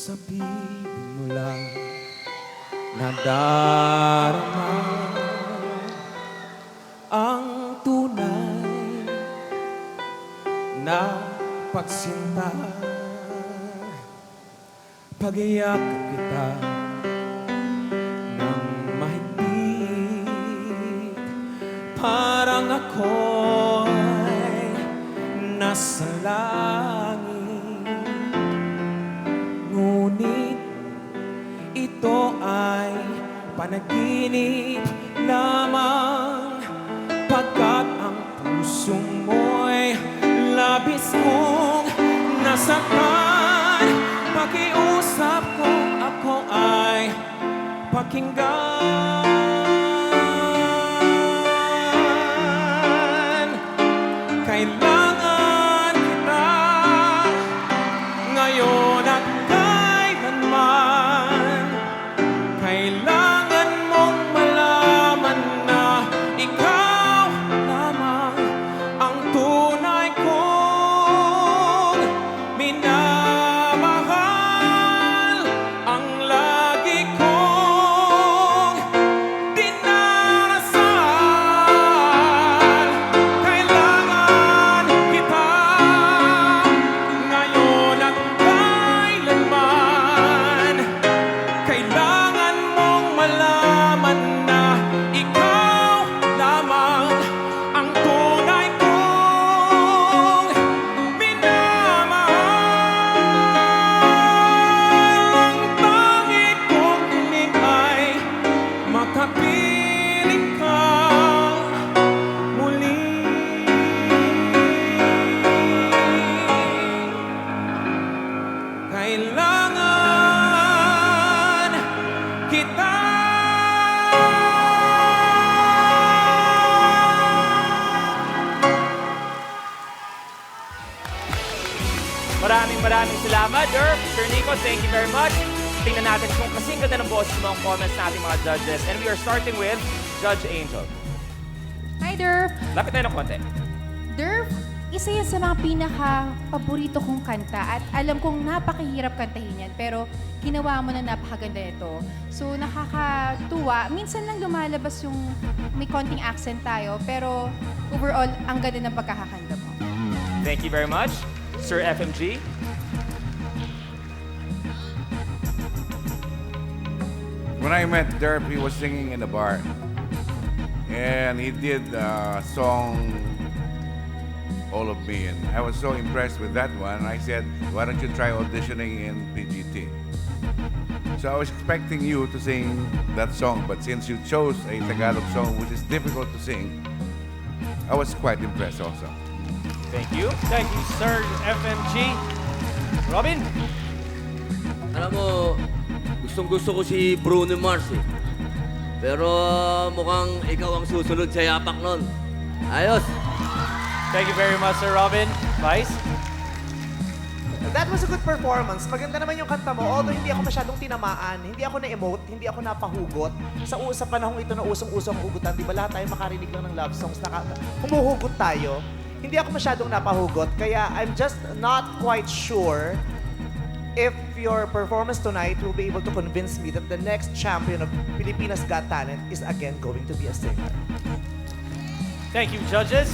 Sabihin mo lang na darama ang tunay na pagsinta. Pag-iyak kita ng mahigpit, parang ako'y nasa langit. Ngunit ito ay panaginip lamang, pagkat ang puso mo'y labis kong nasaktan. Pakiusap ko, ako ay pakinggan. Kailangan kita ngayon at kailanman. Kailangan mong malaman na ikaw lamang ang tunay kong minamahal, ang lagi kong dinarasal. Kailangan kita ngayon at kailanman. Kailangan mong malaman na ikaw lamang ang tunay kong minamahal. Ang tangi kong hiling ay makapiling ka muli. Kailangan kita. Maraming salamat, Derp. Sir Nico, thank you very much. Tingnan natin kung kasing ganda ng boses mo ang comments natin mga judges. And we are starting with Judge Angel. Hi, Derp! Lapit tayo ng konti. Derp, isa yan sa mga pinaka-paborito kong kanta at alam kong napakahirap kantahin yan, pero ginawa mo na napakaganda ito. So, nakakatuwa. Minsan lang lumalabas yung may konting accent tayo, pero overall, ang ganda ng pagkakakanta mo. Thank you very much. Sir FMG. When I met Derp, he was singing in a bar. And he did a song, All of Me. And I was so impressed with that one. I said, why don't you try auditioning in PGT? So I was expecting you to sing that song. But since you chose a Tagalog song, which is difficult to sing, I was quite impressed also. Thank you. Thank you, Sir FMG. Robin. Alam mo, gustong-gusto ko si Bruno Mars eh. Pero mukhang ikaw ang susunod sa yapak nun. Ayos! Thank you very much, Sir Robin. Vice. That was a good performance. Maganda naman yung kanta mo. Although hindi ako masyadong tinamaan, hindi ako na-emote, hindi ako napahugot. Sa panahong ito na usong-usong hugutan, di ba lahat tayo makarinig lang ng love songs, humuhugot tayo. Hindi ako masyadong napahugot, kaya I'm just not quite sure if your performance tonight will be able to convince me that the next champion of Pilipinas Got Talent is again going to be a singer. Thank you, judges.